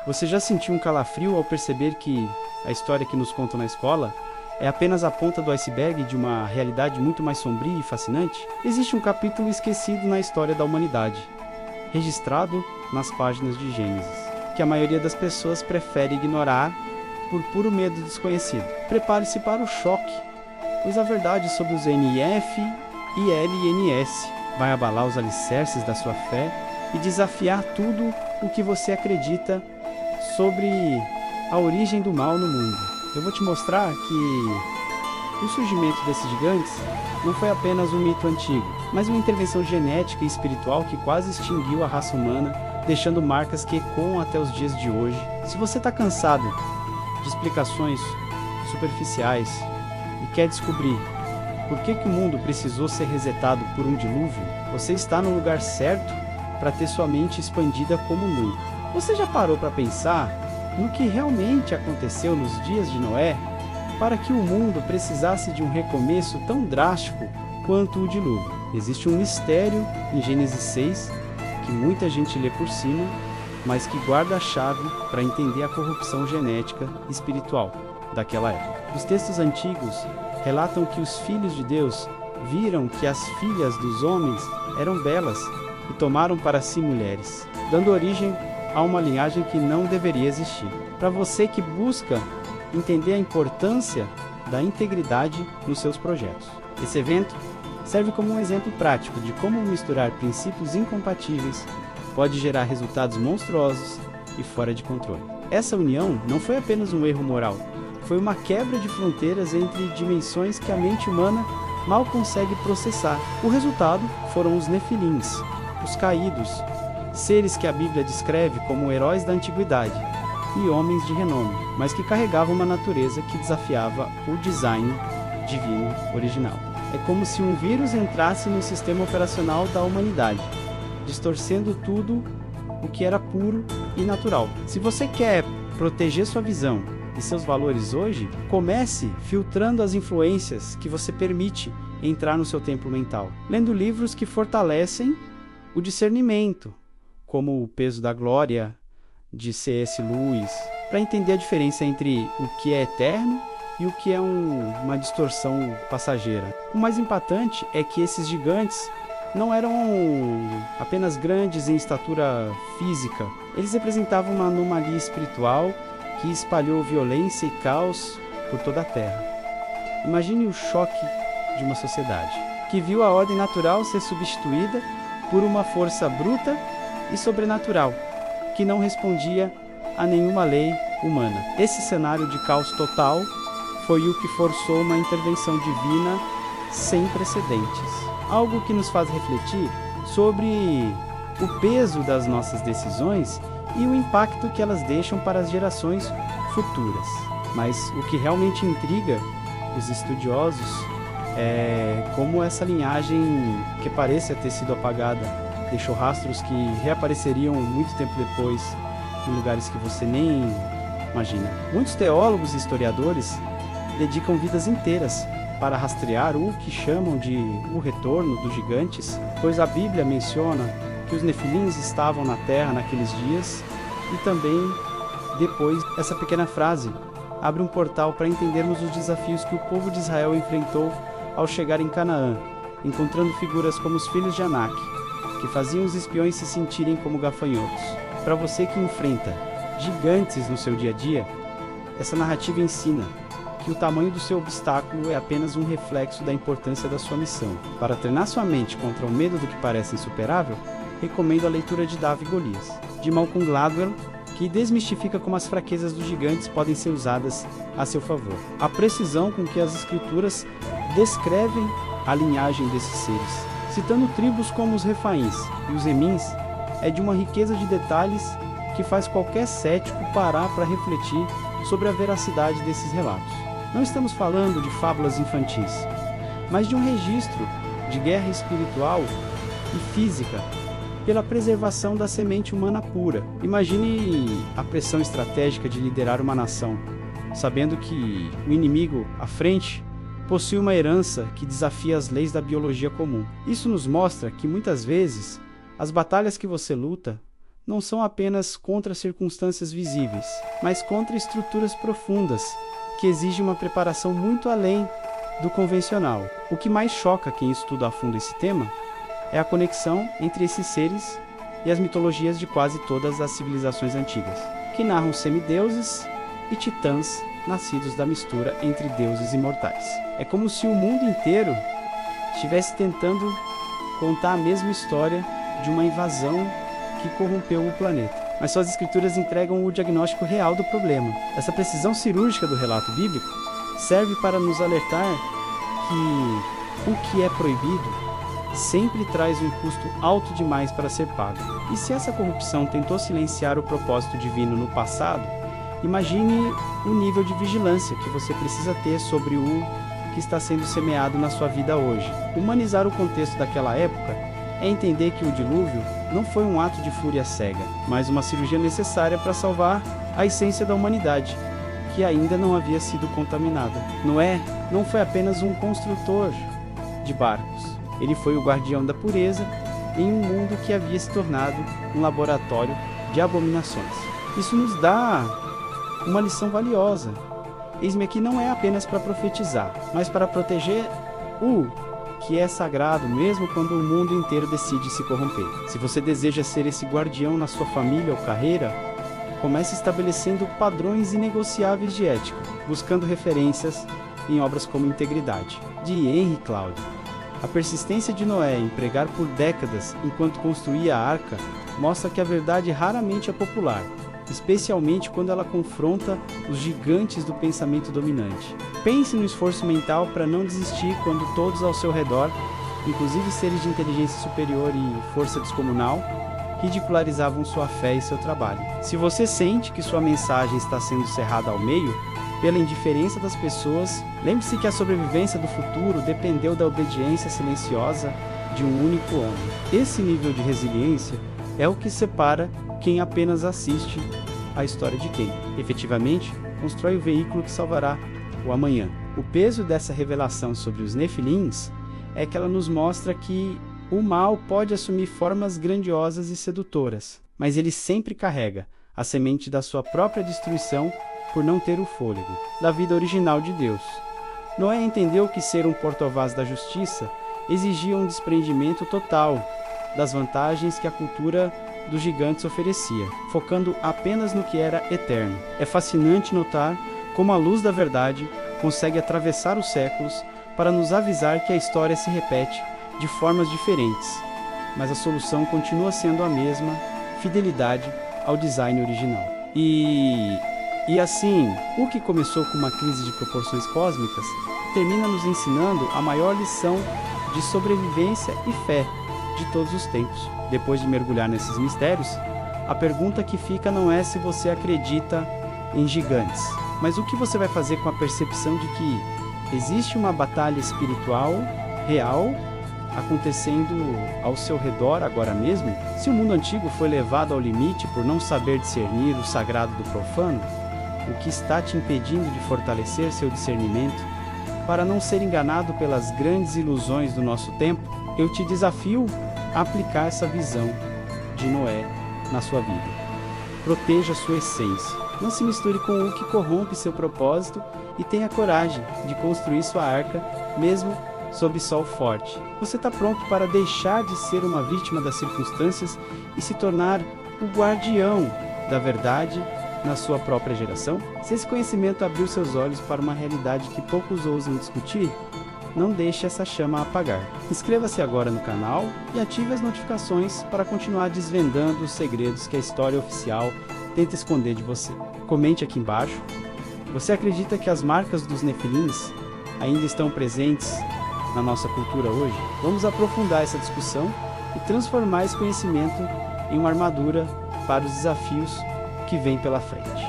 Você já sentiu um calafrio ao perceber que a história que nos contam na escola é apenas a ponta do iceberg de uma realidade muito mais sombria e fascinante? Existe um capítulo esquecido na história da humanidade, registrado nas páginas de Gênesis, que a maioria das pessoas prefere ignorar por puro medo desconhecido. Prepare-se para o choque, pois a verdade sobre os NF e LNS vai abalar os alicerces da sua fé e desafiar tudo o que você acredita sobre a origem do mal no mundo. Eu vou te mostrar que o surgimento desses gigantes não foi apenas um mito antigo, mas uma intervenção genética e espiritual que quase extinguiu a raça humana, deixando marcas que ecoam até os dias de hoje. Se você está cansado de explicações superficiais e quer descobrir por que o mundo precisou ser resetado por um dilúvio, você está no lugar certo para ter sua mente expandida como nunca. Você já parou para pensar no que realmente aconteceu nos dias de Noé para que o mundo precisasse de um recomeço tão drástico quanto o dilúvio? Existe um mistério em Gênesis 6 que muita gente lê por cima, mas que guarda a chave para entender a corrupção genética e espiritual daquela época. Os textos antigos relatam que os filhos de Deus viram que as filhas dos homens eram belas e tomaram para si mulheres, dando origem a uma linhagem que não deveria existir. Para você que busca entender a importância da integridade nos seus projetos, esse evento serve como um exemplo prático de como misturar princípios incompatíveis pode gerar resultados monstruosos e fora de controle. Essa união não foi apenas um erro moral, foi uma quebra de fronteiras entre dimensões que a mente humana mal consegue processar. O resultado foram os nefilins, os caídos, seres que a Bíblia descreve como heróis da antiguidade e homens de renome, mas que carregavam uma natureza que desafiava o design divino original. É como se um vírus entrasse no sistema operacional da humanidade, distorcendo tudo o que era puro e natural. Se você quer proteger sua visão e seus valores hoje, comece filtrando as influências que você permite entrar no seu templo mental, lendo livros que fortalecem o discernimento, como O Peso da Glória, de C.S. Lewis, para entender a diferença entre o que é eterno e o que é uma distorção passageira. O mais impactante é que esses gigantes não eram apenas grandes em estatura física, eles representavam uma anomalia espiritual que espalhou violência e caos por toda a Terra. Imagine o choque de uma sociedade que viu a ordem natural ser substituída por uma força bruta e sobrenatural, que não respondia a nenhuma lei humana. Esse cenário de caos total foi o que forçou uma intervenção divina sem precedentes. Algo que nos faz refletir sobre o peso das nossas decisões e o impacto que elas deixam para as gerações futuras. Mas o que realmente intriga os estudiosos é como essa linhagem, que parecia ter sido apagada, deixou rastros que reapareceriam muito tempo depois em lugares que você nem imagina. Muitos teólogos e historiadores dedicam vidas inteiras para rastrear o que chamam de o retorno dos gigantes, pois a Bíblia menciona que os nefilins estavam na terra naqueles dias, e também depois essa pequena frase abre um portal para entendermos os desafios que o povo de Israel enfrentou ao chegar em Canaã, encontrando figuras como os filhos de Anak, que faziam os espiões se sentirem como gafanhotos. Para você que enfrenta gigantes no seu dia a dia, essa narrativa ensina que o tamanho do seu obstáculo é apenas um reflexo da importância da sua missão. Para treinar sua mente contra o medo do que parece insuperável, recomendo a leitura de Davi e Golias, de Malcolm Gladwell, que desmistifica como as fraquezas dos gigantes podem ser usadas a seu favor. A precisão com que as escrituras descrevem a linhagem desses seres, citando tribos como os Refaíns e os Emins, é de uma riqueza de detalhes que faz qualquer cético parar para refletir sobre a veracidade desses relatos. Não estamos falando de fábulas infantis, mas de um registro de guerra espiritual e física pela preservação da semente humana pura. Imagine a pressão estratégica de liderar uma nação, sabendo que o inimigo à frente possui uma herança que desafia as leis da biologia comum. Isso nos mostra que muitas vezes as batalhas que você luta não são apenas contra circunstâncias visíveis, mas contra estruturas profundas, que exigem uma preparação muito além do convencional. O que mais choca quem estuda a fundo esse tema é a conexão entre esses seres e as mitologias de quase todas as civilizações antigas, que narram semideuses e titãs nascidos da mistura entre deuses e mortais. É como se o mundo inteiro estivesse tentando contar a mesma história de uma invasão que corrompeu o planeta. Mas suas escrituras entregam o diagnóstico real do problema. Essa precisão cirúrgica do relato bíblico serve para nos alertar que o que é proibido sempre traz um custo alto demais para ser pago. E se essa corrupção tentou silenciar o propósito divino no passado, imagine o nível de vigilância que você precisa ter sobre o que está sendo semeado na sua vida hoje. Humanizar o contexto daquela época é entender que o dilúvio não foi um ato de fúria cega, mas uma cirurgia necessária para salvar a essência da humanidade, que ainda não havia sido contaminada. Noé não foi apenas um construtor de barcos. Ele foi o guardião da pureza em um mundo que havia se tornado um laboratório de abominações. Isso nos dá uma lição valiosa. Eis-me aqui não é apenas para profetizar, mas para proteger o que é sagrado, mesmo quando o mundo inteiro decide se corromper. Se você deseja ser esse guardião na sua família ou carreira, comece estabelecendo padrões inegociáveis de ética, buscando referências em obras como Integridade, de Henry Cloud. A persistência de Noé em pregar por décadas enquanto construía a arca mostra que a verdade raramente é popular, especialmente quando ela confronta os gigantes do pensamento dominante. Pense no esforço mental para não desistir quando todos ao seu redor, inclusive seres de inteligência superior e força descomunal, ridicularizavam sua fé e seu trabalho. Se você sente que sua mensagem está sendo cerrada ao meio, pela indiferença das pessoas, lembre-se que a sobrevivência do futuro dependeu da obediência silenciosa de um único homem. Esse nível de resiliência é o que separa quem apenas assiste à história de quem, efetivamente, constrói o veículo que salvará o amanhã. O peso dessa revelação sobre os Nefilins é que ela nos mostra que o mal pode assumir formas grandiosas e sedutoras, mas ele sempre carrega a semente da sua própria destruição por não ter o fôlego da vida original de Deus. Noé entendeu que ser um porta-voz da justiça exigia um desprendimento total das vantagens que a cultura dos gigantes oferecia, focando apenas no que era eterno. É fascinante notar como a luz da verdade consegue atravessar os séculos para nos avisar que a história se repete de formas diferentes, mas a solução continua sendo a mesma: fidelidade ao design original. E assim, o que começou com uma crise de proporções cósmicas termina nos ensinando a maior lição de sobrevivência e fé de todos os tempos. Depois de mergulhar nesses mistérios, a pergunta que fica não é se você acredita em gigantes, mas o que você vai fazer com a percepção de que existe uma batalha espiritual real acontecendo ao seu redor agora mesmo? Se o mundo antigo foi levado ao limite por não saber discernir o sagrado do profano, o que está te impedindo de fortalecer seu discernimento para não ser enganado pelas grandes ilusões do nosso tempo? Eu te desafio a aplicar essa visão de Noé na sua vida. Proteja sua essência. Não se misture com o que corrompe seu propósito e tenha coragem de construir sua arca, mesmo sob sol forte. Você está pronto para deixar de ser uma vítima das circunstâncias e se tornar o guardião da verdade na sua própria geração? Se esse conhecimento abriu seus olhos para uma realidade que poucos ousam discutir, não deixe essa chama apagar. Inscreva-se agora no canal e ative as notificações para continuar desvendando os segredos que a história oficial tenta esconder de você. Comente aqui embaixo. Você acredita que as marcas dos Nefilins ainda estão presentes na nossa cultura hoje? Vamos aprofundar essa discussão e transformar esse conhecimento em uma armadura para os desafios que vêm pela frente.